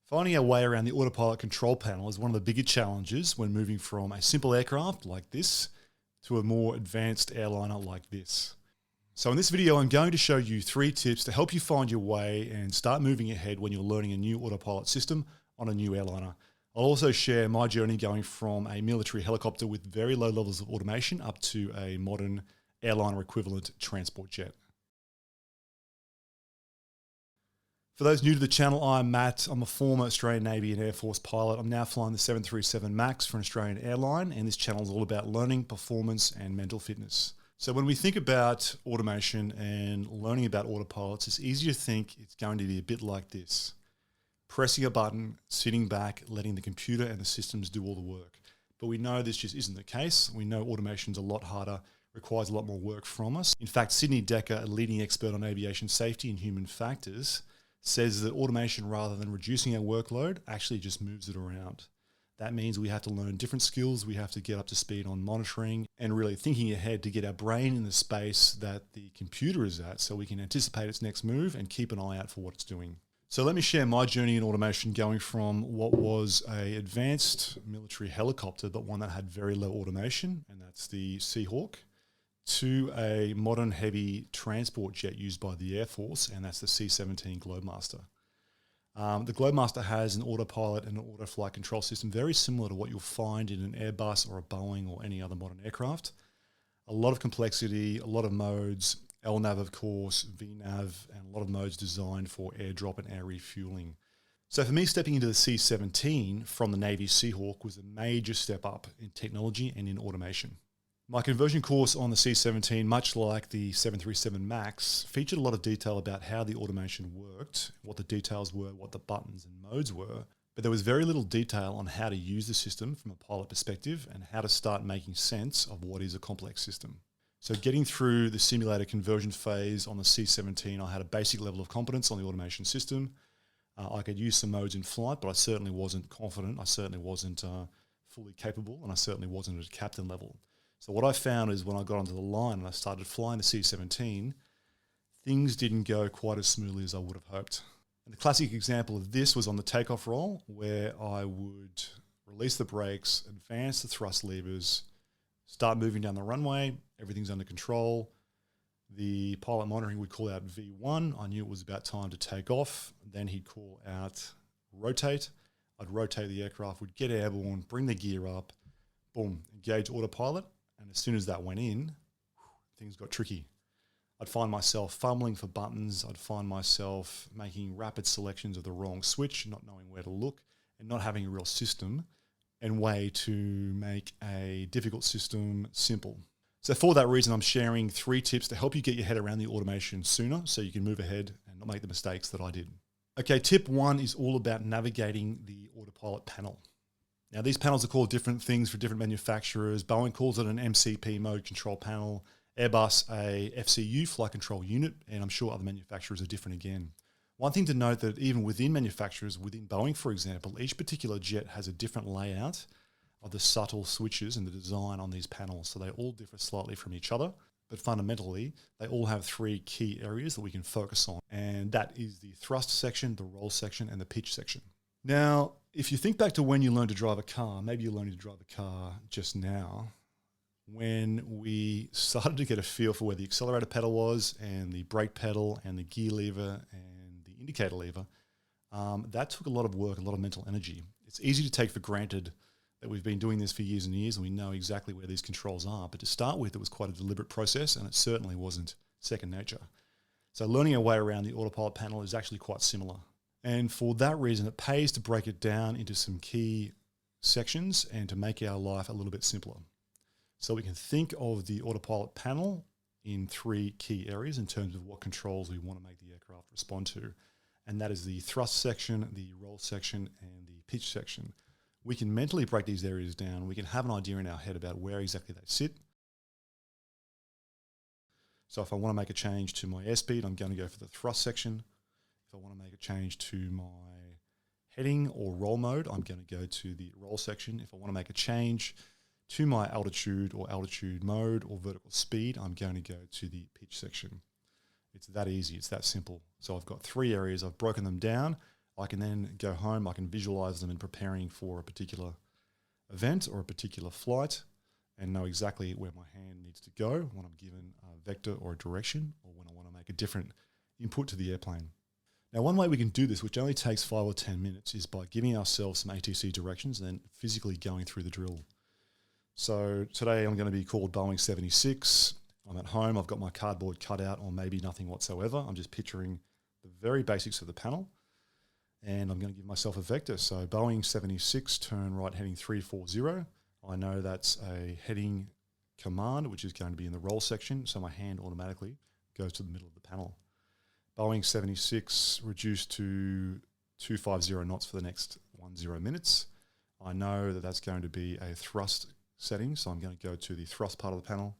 Finding our way around the autopilot control panel is one of the bigger challenges when moving from a simple aircraft like this to a more advanced airliner like this. So in this video, I'm going to show you 3 tips to help you find your way and start moving ahead when you're learning a new autopilot system on a new airliner. I'll also share my journey going from a military helicopter with very low levels of automation up to a modern airliner equivalent transport jet. For those new to the channel, I'm Matt. I'm a former Australian Navy and Air Force pilot. I'm now flying the 737 MAX for an Australian airline, and this channel is all about learning, performance, and mental fitness. So when we think about automation and learning about autopilots, it's easy to think it's going to be a bit like this. Pressing a button, sitting back, letting the computer and the systems do all the work. But we know this just isn't the case. We know automation's a lot harder, requires a lot more work from us. In fact, Sydney Decker, a leading expert on aviation safety and human factors, says that automation, rather than reducing our workload, actually just moves it around. That means we have to learn different skills. We have to get up to speed on monitoring and really thinking ahead to get our brain in the space that the computer is at so we can anticipate its next move and keep an eye out for what it's doing. So let me share my journey in automation going from what was an advanced military helicopter, but one that had very low automation, and that's the Seahawk, to a modern heavy transport jet used by the Air Force, and that's the C-17 Globemaster. The Globemaster has an autopilot and an auto-flight control system very similar to what you'll find in an Airbus or a Boeing or any other modern aircraft. A lot of complexity, a lot of modes, LNAV of course, VNAV, and a lot of modes designed for airdrop and air refueling. So for me, stepping into the C-17 from the Navy's Seahawk was a major step up in technology and in automation. My conversion course on the C-17, much like the 737 MAX, featured a lot of detail about how the automation worked, what the details were, what the buttons and modes were, but there was very little detail on how to use the system from a pilot perspective and how to start making sense of what is a complex system. So getting through the simulator conversion phase on the C-17, I had a basic level of competence on the automation system. I could use some modes in flight, but I certainly wasn't confident. I certainly wasn't fully capable, and I certainly wasn't at a captain level. So what I found is when I got onto the line and I started flying the C-17, things didn't go quite as smoothly as I would have hoped. And the classic example of this was on the takeoff roll, where I would release the brakes, advance the thrust levers, start moving down the runway, everything's under control. The pilot monitoring would call out V1. I knew it was about time to take off. Then he'd call out rotate. I'd rotate the aircraft, would get airborne, bring the gear up, boom, engage autopilot. And as soon as that went in, things got tricky. I'd find myself fumbling for buttons. I'd find myself making rapid selections of the wrong switch, not knowing where to look, and not having a real system and way to make a difficult system simple. So for that reason, I'm sharing 3 tips to help you get your head around the automation sooner so you can move ahead and not make the mistakes that I did. Okay, tip 1 is all about navigating the autopilot panel. Now, these panels are called different things for different manufacturers. Boeing calls it an MCP mode control panel, Airbus a FCU flight control unit, and I'm sure other manufacturers are different again. One thing to note that even within manufacturers, within Boeing, for example, each particular jet has a different layout of the subtle switches and the design on these panels. So they all differ slightly from each other, but fundamentally, they all have 3 key areas that we can focus on. And that is the thrust section, the roll section, and the pitch section. Now, if you think back to when you learned to drive a car, maybe you're learning to drive a car just now, when we started to get a feel for where the accelerator pedal was and the brake pedal and the gear lever and the indicator lever, that took a lot of work, a lot of mental energy. It's easy to take for granted that we've been doing this for years and years and we know exactly where these controls are. But to start with, it was quite a deliberate process and it certainly wasn't second nature. So learning our way around the autopilot panel is actually quite similar. And for that reason, it pays to break it down into some key sections and to make our life a little bit simpler. So we can think of the autopilot panel in 3 key areas in terms of what controls we want to make the aircraft respond to. And that is the thrust section, the roll section, and the pitch section. We can mentally break these areas down. We can have an idea in our head about where exactly they sit. So if I want to make a change to my airspeed, I'm going to go for the thrust section. If I want to make a change to my heading or roll mode, I'm going to go to the roll section. If I want to make a change to my altitude or altitude mode or vertical speed, I'm going to go to the pitch section. It's that easy. It's that simple. So I've got 3 areas. I've broken them down. I can then go home, I can visualize them in preparing for a particular event or a particular flight and know exactly where my hand needs to go when I'm given a vector or a direction, or when I want to make a different input to the airplane. Now, one way we can do this, which only takes 5 or 10 minutes, is by giving ourselves some ATC directions and then physically going through the drill. So today I'm going to be called Boeing 76. I'm at home, I've got my cardboard cutout or maybe nothing whatsoever. I'm just picturing the very basics of the panel, and I'm going to give myself a vector. So Boeing 76, turn right heading 340. I know that's a heading command, which is going to be in the roll section, so my hand automatically goes to the middle of the panel. Boeing 76 reduced to 250 knots for the next 10 minutes. I know that that's going to be a thrust setting, so I'm going to go to the thrust part of the panel.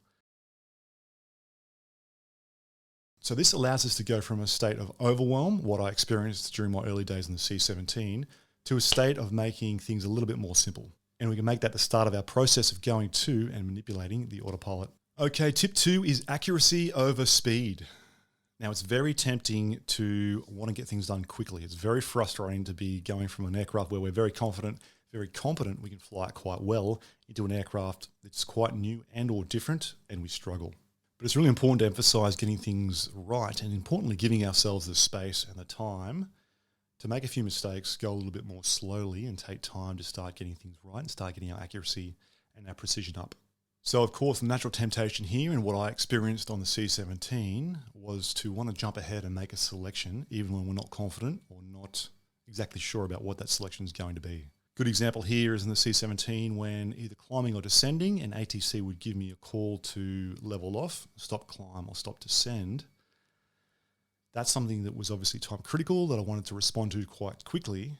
So this allows us to go from a state of overwhelm, what I experienced during my early days in the C-17, to a state of making things a little bit more simple. And we can make that the start of our process of going to and manipulating the autopilot. Okay, tip 2 is accuracy over speed. Now, it's very tempting to want to get things done quickly. It's very frustrating to be going from an aircraft where we're very confident, very competent, we can fly it quite well, into an aircraft that's quite new and or different, and we struggle. But it's really important to emphasize getting things right, and importantly, giving ourselves the space and the time to make a few mistakes, go a little bit more slowly, and take time to start getting things right and start getting our accuracy and our precision up. So, of course, the natural temptation here, and what I experienced on the C-17, was to want to jump ahead and make a selection, even when we're not confident or not exactly sure about what that selection is going to be. Good example here is in the C-17 when either climbing or descending, and ATC would give me a call to level off, stop climb or stop descend. That's something that was obviously time critical that I wanted to respond to quite quickly.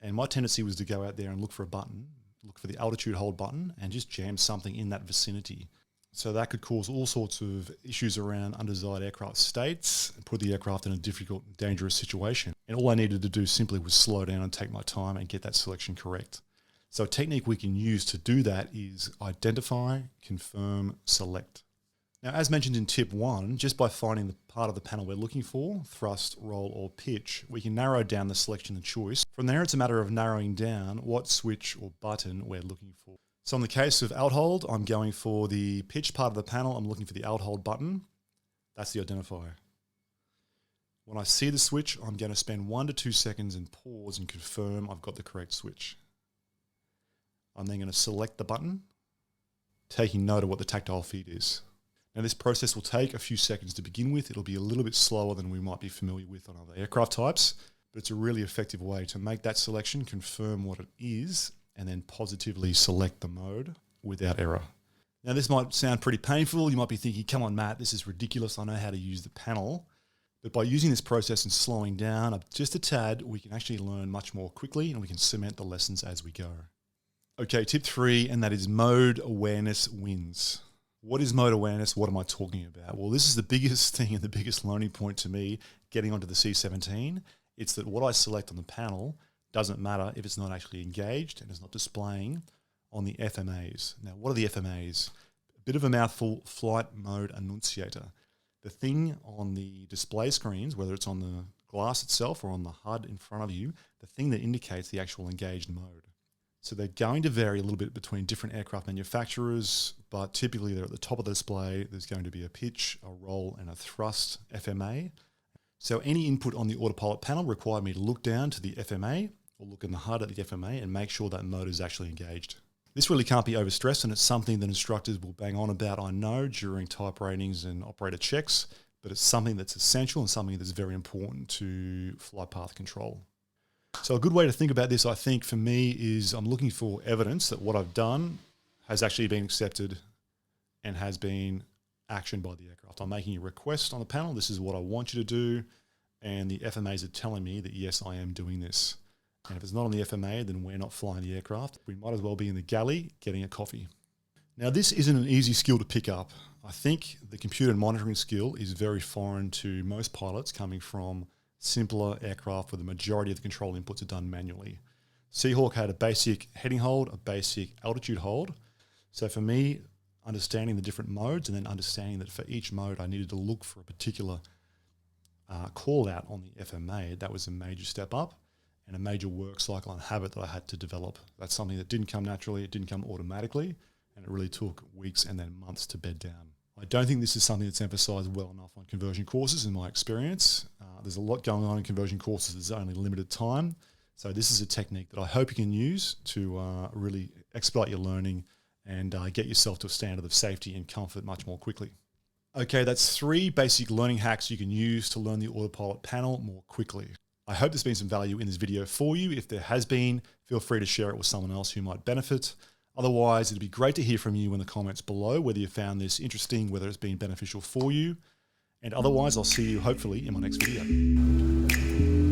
And my tendency was to go out there and look for a button, look for the altitude hold button, and just jam something in that vicinity. So that could cause all sorts of issues around undesired aircraft states and put the aircraft in a difficult, dangerous situation. And all I needed to do simply was slow down and take my time and get that selection correct. So a technique we can use to do that is identify, confirm, select. Now, as mentioned in tip 1, just by finding the part of the panel we're looking for, thrust, roll, or pitch, we can narrow down the selection and choice. From there, it's a matter of narrowing down what switch or button we're looking for. So in the case of out hold, I'm going for the pitch part of the panel. I'm looking for the out hold button. That's the identifier. When I see the switch, I'm going to spend 1 to 2 seconds and pause and confirm I've got the correct switch. I'm then going to select the button, taking note of what the tactile feed is. Now, this process will take a few seconds to begin with. It'll be a little bit slower than we might be familiar with on other aircraft types, but it's a really effective way to make that selection, confirm what it is, and then positively select the mode without error. Now, this might sound pretty painful. You might be thinking, come on, Matt, this is ridiculous. I know how to use the panel. But by using this process and slowing down just a tad, we can actually learn much more quickly, and we can cement the lessons as we go. Okay, tip 3, and that is mode awareness wins. What is mode awareness? What am I talking about? Well, this is the biggest thing and the biggest learning point to me getting onto the C-17. It's that what I select on the panel doesn't matter if it's not actually engaged and it's not displaying on the FMAs. Now, what are the FMAs? A bit of a mouthful, flight mode annunciator. The thing on the display screens, whether it's on the glass itself or on the HUD in front of you, the thing that indicates the actual engaged mode. So they're going to vary a little bit between different aircraft manufacturers, but typically they're at the top of the display. There's going to be a pitch, a roll, and a thrust FMA. So any input on the autopilot panel required me to look down to the FMA or look in the HUD at the FMA and make sure that mode is actually engaged. This really can't be overstressed, and it's something that instructors will bang on about, I know, during type ratings and operator checks, but it's something that's essential and something that's very important to flight path control. So a good way to think about this, I think, for me, is I'm looking for evidence that what I've done has actually been accepted and has been actioned by the aircraft. I'm making a request on the panel. This is what I want you to do. And the FMAs are telling me that, yes, I am doing this. And if it's not on the FMA, then we're not flying the aircraft. We might as well be in the galley getting a coffee. Now, this isn't an easy skill to pick up. I think the computer monitoring skill is very foreign to most pilots coming from simpler aircraft where the majority of the control inputs are done manually. Seahawk had a basic heading hold, a basic altitude hold. So for me, understanding the different modes and then understanding that for each mode I needed to look for a particular call out on the FMA, that was a major step up. and a major work cycle and habit that I had to develop. That's something that didn't come naturally, it didn't come automatically, and it really took weeks and then months to bed down. I don't think this is something that's emphasized well enough on conversion courses in my experience. There's a lot going on in conversion courses. There's only limited time. So this is a technique that I hope you can use to really expedite your learning and get yourself to a standard of safety and comfort much more quickly. Okay, that's 3 basic learning hacks you can use to learn the Autopilot panel more quickly. I hope there's been some value in this video for you. If there has been, feel free to share it with someone else who might benefit. Otherwise, it'd be great to hear from you in the comments below, whether you found this interesting, whether it's been beneficial for you. And otherwise, I'll see you hopefully in my next video.